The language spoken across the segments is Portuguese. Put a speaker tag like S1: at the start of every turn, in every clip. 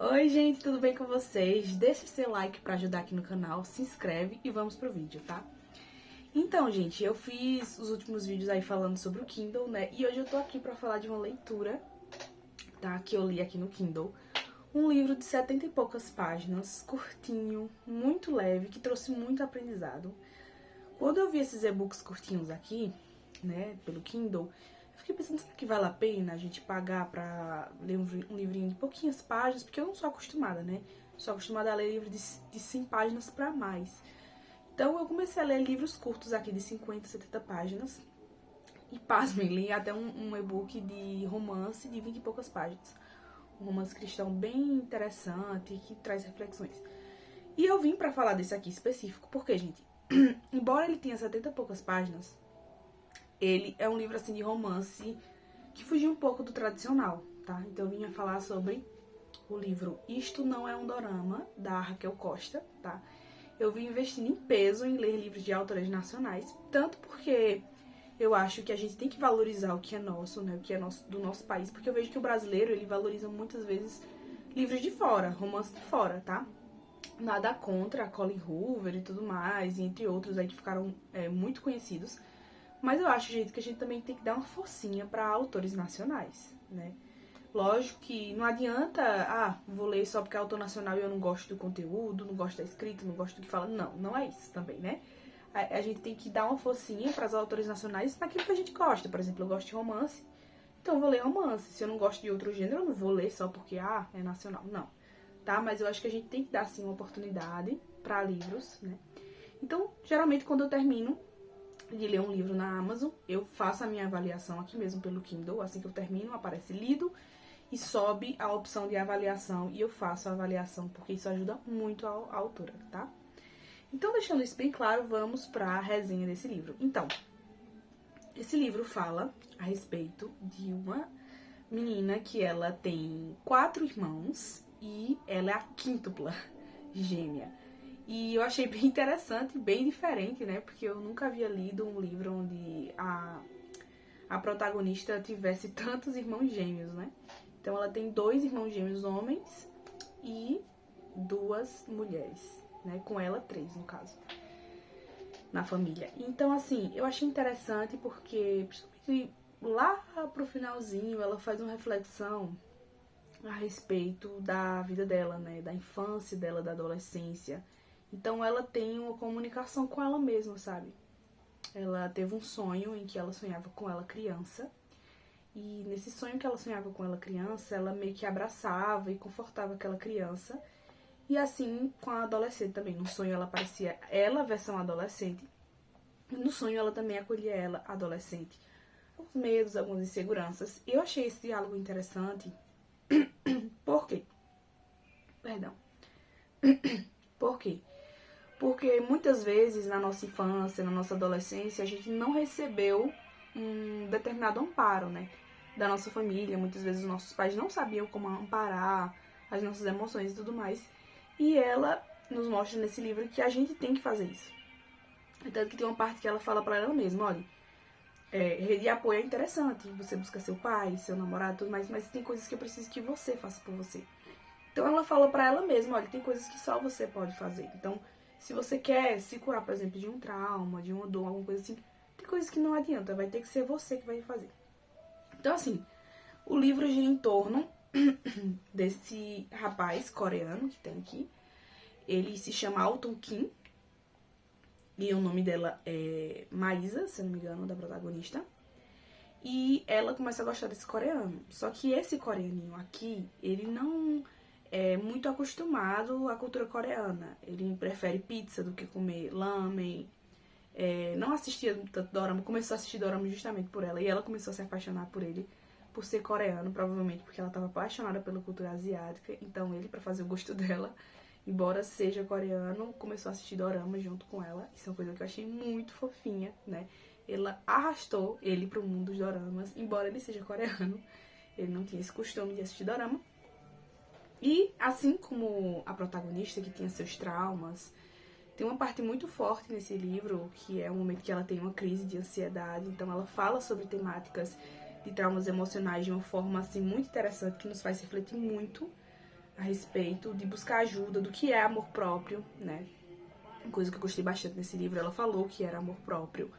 S1: Oi gente, tudo bem com vocês? Deixa seu like pra ajudar aqui no canal, se inscreve e vamos pro vídeo, tá? Então, gente, eu fiz os últimos vídeos aí falando sobre o Kindle, né? E hoje eu tô aqui pra falar de uma leitura, tá? Que eu li aqui no Kindle. Um livro de 70 e poucas páginas, curtinho, muito leve, que trouxe muito aprendizado. Quando eu vi esses e-books curtinhos aqui, né, pelo Kindle, eu fiquei pensando, será que vale a pena a gente pagar pra ler um livrinho de pouquinhas páginas? Porque eu não sou acostumada, né? Sou acostumada a ler livros de 100 páginas pra mais. Então eu comecei a ler livros curtos aqui de 50, 70 páginas. E pasmem, li até um e-book de romance de 20 e poucas páginas. Um romance cristão bem interessante, que traz reflexões. E eu vim pra falar desse aqui específico, porque, gente, embora ele tenha 70 e poucas páginas, ele é um livro, assim, de romance que fugiu um pouco do tradicional, tá? Então eu vinha falar sobre o livro Isto Não É um Dorama, da Raquel Costa, tá? Eu vim investindo em peso em ler livros de autores nacionais, tanto porque eu acho que a gente tem que valorizar o que é nosso, né? O que é nosso, do nosso país, porque eu vejo que o brasileiro, ele valoriza muitas vezes livros de fora, romance de fora, tá? Nada contra a Colin Hoover e tudo mais, e entre outros aí que ficaram muito conhecidos. Mas eu acho, gente, que a gente também tem que dar uma forcinha para autores nacionais, né? Lógico que não adianta, vou ler só porque é autor nacional e eu não gosto do conteúdo, não gosto da escrita, não gosto do que fala. Não, não é isso também, né? A gente tem que dar uma forcinha para os autores nacionais naquilo que a gente gosta. Por exemplo, eu gosto de romance, então eu vou ler romance. Se eu não gosto de outro gênero, eu não vou ler só porque, é nacional. Não, tá? Mas eu acho que a gente tem que dar, sim, uma oportunidade para livros, né? Então, geralmente, quando eu termino de ler um livro na Amazon, eu faço a minha avaliação aqui mesmo pelo Kindle. Assim que eu termino, aparece lido e sobe a opção de avaliação e eu faço a avaliação, porque isso ajuda muito a autora, tá? Então, deixando isso bem claro, vamos para a resenha desse livro. Então, esse livro fala a respeito de uma menina que ela tem 4 irmãos e ela é a quíntupla gêmea. E eu achei bem interessante, bem diferente, né? Porque eu nunca havia lido um livro onde a protagonista tivesse tantos irmãos gêmeos, né? Então ela tem 2 irmãos gêmeos homens e 2 mulheres, né? Com ela 3, no caso, na família. Então, assim, eu achei interessante porque, principalmente lá pro finalzinho, ela faz uma reflexão a respeito da vida dela, né? Da infância dela, da adolescência. Então ela tem uma comunicação com ela mesma, sabe? Ela teve um sonho em que ela sonhava com ela criança. E nesse sonho que ela sonhava com ela criança, ela meio que abraçava e confortava aquela criança. E assim com a adolescente também. No sonho ela parecia ela, versão adolescente. E no sonho ela também acolhia ela, adolescente. Alguns medos, algumas inseguranças. Eu achei esse diálogo interessante. Por quê? Perdão. Por quê? Porque muitas vezes na nossa infância, na nossa adolescência, a gente não recebeu um determinado amparo, né? Da nossa família. Muitas vezes os nossos pais não sabiam como amparar as nossas emoções e tudo mais. E ela nos mostra nesse livro que a gente tem que fazer isso. Tanto que tem uma parte que ela fala pra ela mesma, olha, rede de apoio é interessante, você busca seu pai, seu namorado, tudo mais, mas tem coisas que eu preciso que você faça por você. Então ela fala pra ela mesma, olha, tem coisas que só você pode fazer. Então, se você quer se curar, por exemplo, de um trauma, de uma dor, alguma coisa assim, tem coisas que não adianta, vai ter que ser você que vai fazer. Então, assim, o livro gira em torno desse rapaz coreano que tem aqui. Ele se chama Alton Kim. E o nome dela é Maísa, se não me engano, da protagonista. E ela começa a gostar desse coreano. Só que esse coreaninho aqui, ele não é muito acostumado à cultura coreana. Ele prefere pizza do que comer lamen. Não assistia tanto dorama, começou a assistir dorama justamente por ela. E ela começou a se apaixonar por ele, por ser coreano, provavelmente porque ela estava apaixonada pela cultura asiática. Então ele, pra fazer o gosto dela, embora seja coreano, começou a assistir dorama junto com ela. Isso é uma coisa que eu achei muito fofinha, né? Ela arrastou ele pro mundo dos doramas, embora ele seja coreano. Ele não tinha esse costume de assistir dorama. E assim como a protagonista, que tinha seus traumas, tem uma parte muito forte nesse livro, que é o momento que ela tem uma crise de ansiedade. Então ela fala sobre temáticas de traumas emocionais de uma forma assim muito interessante, que nos faz refletir muito a respeito de buscar ajuda, do que é amor próprio, né? Uma coisa que eu gostei bastante nesse livro, ela falou que era amor próprio,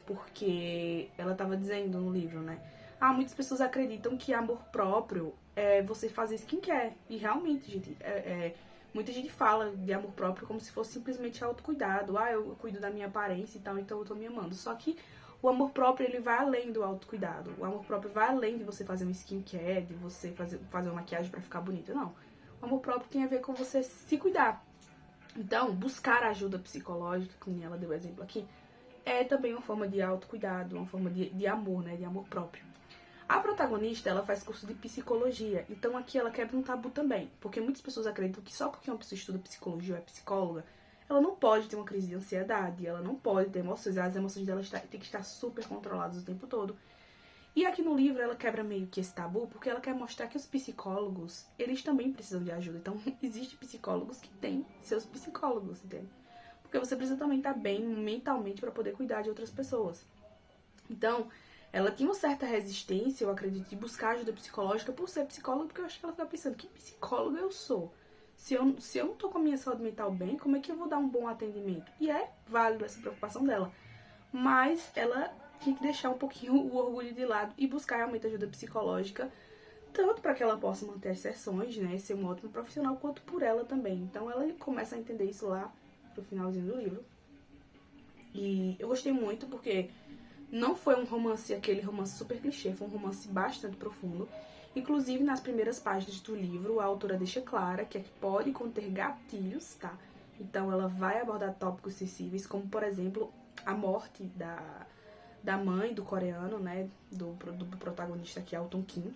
S1: porque ela estava dizendo no livro, né? Muitas pessoas acreditam que amor próprio é você fazer skincare. E realmente, gente, muita gente fala de amor próprio como se fosse simplesmente autocuidado. Eu cuido da minha aparência e tal, então eu tô me amando. Só que o amor próprio, ele vai além do autocuidado. O amor próprio vai além de você fazer um skincare, de você fazer uma maquiagem pra ficar bonita. Não. O amor próprio tem a ver com você se cuidar. Então, buscar ajuda psicológica, como ela deu o exemplo aqui, é também uma forma de autocuidado, uma forma de amor, né? De amor próprio. A protagonista, ela faz curso de psicologia, então aqui ela quebra um tabu também, porque muitas pessoas acreditam que só porque uma pessoa estuda psicologia ou é psicóloga, ela não pode ter uma crise de ansiedade, ela não pode ter emoções, as emoções dela têm que estar super controladas o tempo todo. E aqui no livro ela quebra meio que esse tabu, porque ela quer mostrar que os psicólogos, eles também precisam de ajuda. Então, existem psicólogos que têm seus psicólogos, entende? Porque você precisa também estar bem mentalmente para poder cuidar de outras pessoas. Então, ela tinha uma certa resistência, eu acredito, de buscar ajuda psicológica por ser psicóloga, porque eu acho que ela ficava pensando, que psicóloga eu sou? Se eu não tô com a minha saúde mental bem, como é que eu vou dar um bom atendimento? E é válido essa preocupação dela. Mas ela tinha que deixar um pouquinho o orgulho de lado e buscar realmente ajuda psicológica, tanto para que ela possa manter as sessões, né, ser uma ótima profissional, quanto por ela também. Então ela começa a entender isso lá pro finalzinho do livro. E eu gostei muito porque não foi um romance, aquele romance super clichê, foi um romance bastante profundo. Inclusive, nas primeiras páginas do livro, a autora deixa clara que pode conter gatilhos, tá? Então, ela vai abordar tópicos sensíveis, como, por exemplo, a morte da mãe do coreano, né? Do protagonista aqui, Alton Kim.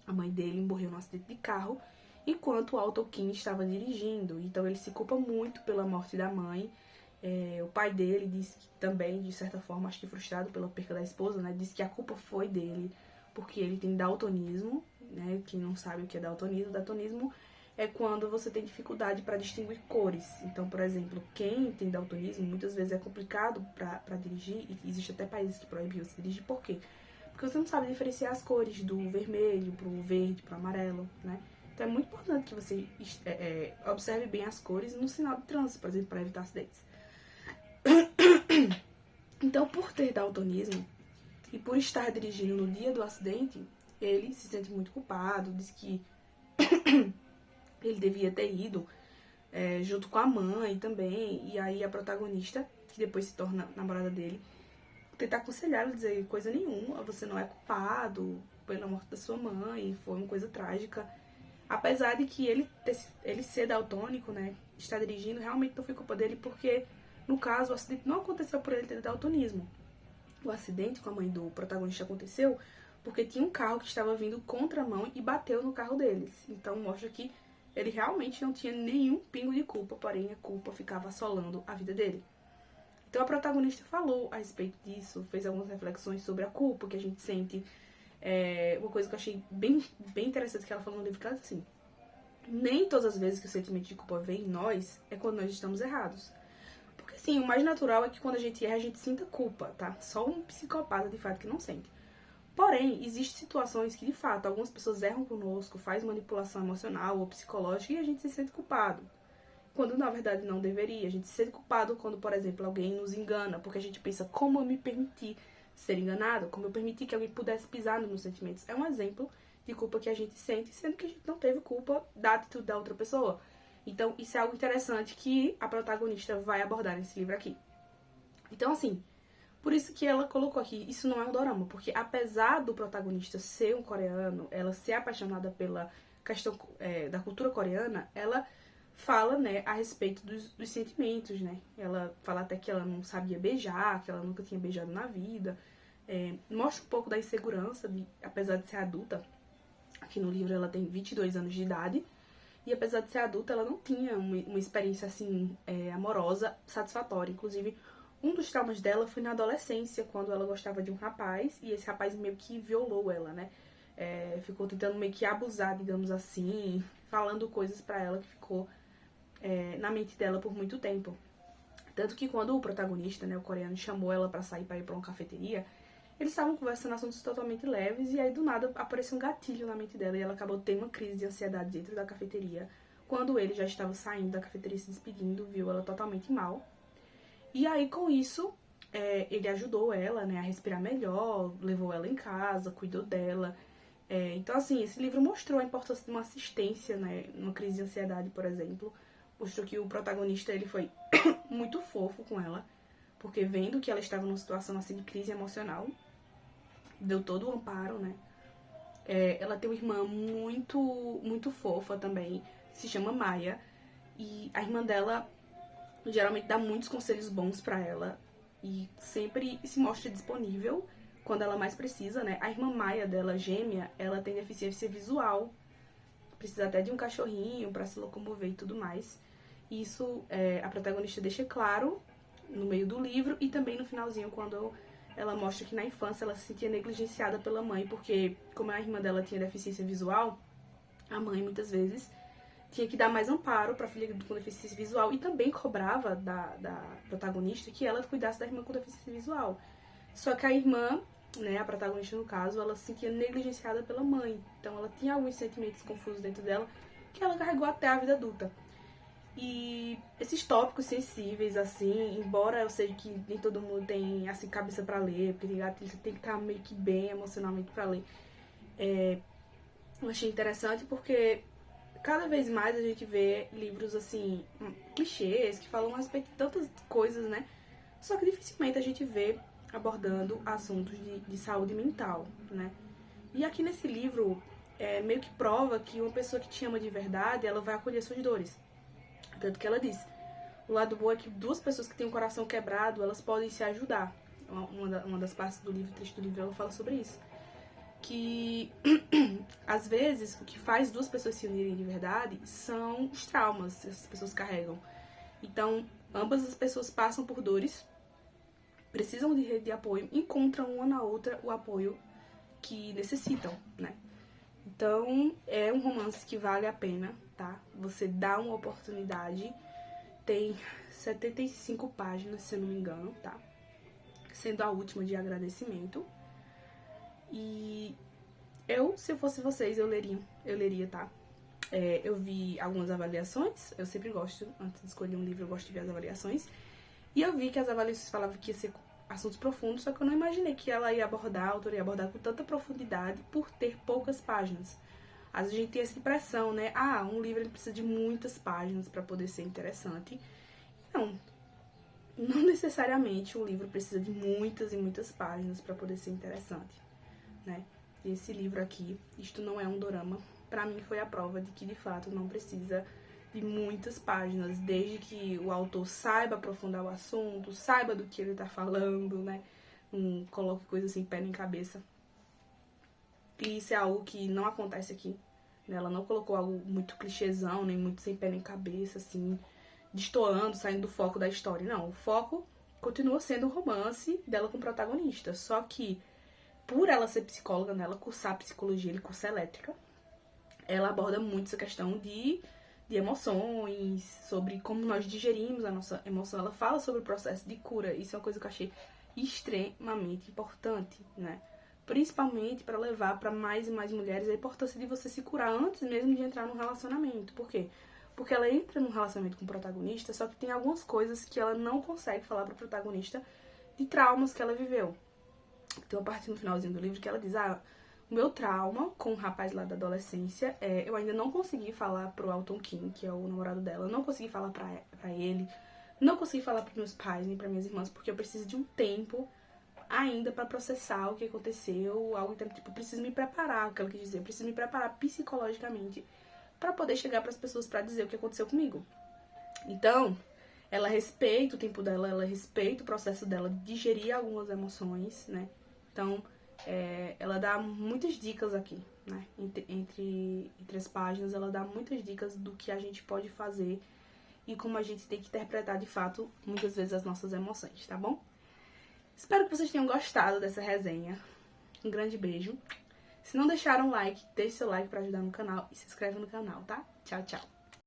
S1: A mãe dele morreu num acidente de carro, enquanto o Alton Kim estava dirigindo. Então, ele se culpa muito pela morte da mãe. O pai dele disse que também, de certa forma, acho que frustrado pela perca da esposa, né? Disse que a culpa foi dele, porque ele tem daltonismo, né? Quem não sabe o que é daltonismo, daltonismo é quando você tem dificuldade para distinguir cores. Então, por exemplo, quem tem daltonismo, muitas vezes é complicado para dirigir, e existe até países que proíbem você dirigir, por quê? Porque você não sabe diferenciar as cores do vermelho pro verde, pro amarelo, né? Então é muito importante que você observe bem as cores no sinal de trânsito, por exemplo, para evitar acidentes. Então, por ter daltonismo e por estar dirigindo no dia do acidente, ele se sente muito culpado, diz que ele devia ter ido junto com a mãe também, e aí a protagonista, que depois se torna namorada dele, tentar aconselhar ele, dizer coisa nenhuma, você não é culpado pela morte da sua mãe, foi uma coisa trágica. Apesar de que ele ser daltônico, né, estar dirigindo, realmente não foi culpa dele, porque, no caso, o acidente não aconteceu por ele ter daltonismo. O acidente com a mãe do protagonista aconteceu porque tinha um carro que estava vindo contramão e bateu no carro deles. Então mostra que ele realmente não tinha nenhum pingo de culpa, porém a culpa ficava assolando a vida dele. Então a protagonista falou a respeito disso, fez algumas reflexões sobre a culpa que a gente sente. Uma coisa que eu achei bem interessante que ela falou no livro, que ela disse assim: nem todas as vezes que o sentimento de culpa vem em nós é quando nós estamos errados. Porque sim, o mais natural é que quando a gente erra, a gente sinta culpa, tá? Só um psicopata de fato que não sente. Porém, existem situações que de fato algumas pessoas erram conosco, faz manipulação emocional ou psicológica e a gente se sente culpado. Quando na verdade não deveria. A gente se sente culpado quando, por exemplo, alguém nos engana, porque a gente pensa, como eu me permiti ser enganado, como eu permiti que alguém pudesse pisar nos meus sentimentos. É um exemplo de culpa que a gente sente, sendo que a gente não teve culpa da atitude da outra pessoa. Então, isso é algo interessante que a protagonista vai abordar nesse livro aqui. Então, assim, por isso que ela colocou aqui, isso não é um dorama, porque apesar do protagonista ser um coreano, ela ser apaixonada pela questão da cultura coreana, ela fala, né, a respeito dos sentimentos, né? Ela fala até que ela não sabia beijar, que ela nunca tinha beijado na vida. Mostra um pouco da insegurança, apesar de ser adulta. Aqui no livro ela tem 22 anos de idade. E apesar de ser adulta, ela não tinha uma experiência, assim, amorosa satisfatória. Inclusive, um dos traumas dela foi na adolescência, quando ela gostava de um rapaz. E esse rapaz meio que violou ela, né? Ficou tentando meio que abusar, digamos assim. Falando coisas pra ela que ficou na mente dela por muito tempo. Tanto que quando o protagonista, né, o coreano, chamou ela pra sair pra ir pra uma cafeteria, Eles estavam conversando assuntos totalmente leves e aí do nada apareceu um gatilho na mente dela e ela acabou tendo uma crise de ansiedade dentro da cafeteria. Quando ele já estava saindo da cafeteria se despedindo, viu ela totalmente mal. E aí com isso, ele ajudou ela, né, a respirar melhor, levou ela em casa, cuidou dela. Então assim, esse livro mostrou a importância de uma assistência, né, numa crise de ansiedade, por exemplo. Mostrou que o protagonista ele foi muito fofo com ela, porque vendo que ela estava numa situação assim de crise emocional, deu todo o amparo, né? Ela tem uma irmã muito fofa também, se chama Maia, e a irmã dela geralmente dá muitos conselhos bons pra ela e sempre se mostra disponível quando ela mais precisa, né? A irmã Maia dela, gêmea, ela tem deficiência visual, precisa até de um cachorrinho pra se locomover e tudo mais. Isso a protagonista deixa claro no meio do livro e também no finalzinho, quando ela mostra que na infância ela se sentia negligenciada pela mãe, porque como a irmã dela tinha deficiência visual, a mãe muitas vezes tinha que dar mais amparo pra filha com deficiência visual e também cobrava da protagonista que ela cuidasse da irmã com deficiência visual. Só que a irmã, né, a protagonista no caso, ela se sentia negligenciada pela mãe, então ela tinha alguns sentimentos confusos dentro dela que ela carregou até a vida adulta. E esses tópicos sensíveis, assim, embora eu sei que nem todo mundo tem, assim, cabeça pra ler, porque tem gatilho, você tem que estar meio que bem emocionalmente pra ler. Eu achei interessante porque cada vez mais a gente vê livros, assim, clichês, que falam a respeito de tantas coisas, né? Só que dificilmente a gente vê abordando assuntos de saúde mental, né? E aqui nesse livro, meio que prova que uma pessoa que te ama de verdade, ela vai acolher suas dores. Tanto que ela diz, o lado bom é que duas pessoas que têm um coração quebrado, elas podem se ajudar. Uma das partes do livro, trecho do livro, ela fala sobre isso. Que, às vezes, o que faz duas pessoas se unirem de verdade são os traumas que essas pessoas carregam. Então, ambas as pessoas passam por dores, precisam de rede de apoio, encontram uma na outra o apoio que necessitam, né? Então, é um romance que vale a pena, tá? Você dá uma oportunidade. Tem 75 páginas, se eu não me engano, tá? Sendo a última de agradecimento. E se eu fosse vocês, eu leria, tá? Eu vi algumas avaliações. Eu sempre gosto, antes de escolher um livro, eu gosto de ver as avaliações. E eu vi que as avaliações falavam que ia ser assuntos profundos, só que eu não imaginei que ela ia abordar, a autora ia abordar com tanta profundidade por ter poucas páginas. Às vezes a gente tem essa impressão, né? Um livro ele precisa de muitas páginas para poder ser interessante. Não necessariamente um livro precisa de muitas e muitas páginas para poder ser interessante, né? E esse livro aqui, isto não é um dorama, pra mim foi a prova de que de fato não precisa de muitas páginas, desde que o autor saiba aprofundar o assunto, saiba do que ele tá falando, né? Não coloque coisa assim, pé nem cabeça. E isso é algo que não acontece aqui, né? Ela não colocou algo muito clichêzão, nem muito sem pé nem cabeça, assim, destoando, saindo do foco da história. Não, o foco continua sendo o romance dela com o protagonista, só que por ela ser psicóloga, né, ela cursar psicologia, ele cursa elétrica, ela aborda muito essa questão de emoções, sobre como nós digerimos a nossa emoção. Ela fala sobre o processo de cura. Isso é uma coisa que eu achei extremamente importante, né? Principalmente para levar para mais e mais mulheres a importância de você se curar antes mesmo de entrar num relacionamento. Por quê? Porque ela entra num relacionamento com o protagonista, só que tem algumas coisas que ela não consegue falar para o protagonista de traumas que ela viveu. Tem uma parte no finalzinho do livro que ela diz, o meu trauma com o rapaz lá da adolescência, eu ainda não consegui falar pro Alton Kim, que é o namorado dela, não consegui falar pra ele, não consegui falar pros meus pais, nem pra minhas irmãs, porque eu preciso de um tempo ainda pra processar o que aconteceu, algo tempo, tipo, eu preciso me preparar, o que ela quis dizer, eu preciso me preparar psicologicamente pra poder chegar pras pessoas pra dizer o que aconteceu comigo. Então, ela respeita o tempo dela, ela respeita o processo dela de digerir algumas emoções, né? Então, ela dá muitas dicas aqui, né? Entre as páginas, ela dá muitas dicas do que a gente pode fazer e como a gente tem que interpretar, de fato, muitas vezes as nossas emoções, tá bom? Espero que vocês tenham gostado dessa resenha. Um grande beijo. Se não deixaram um like, deixe seu like pra ajudar no canal e se inscreve no canal, tá? Tchau, tchau.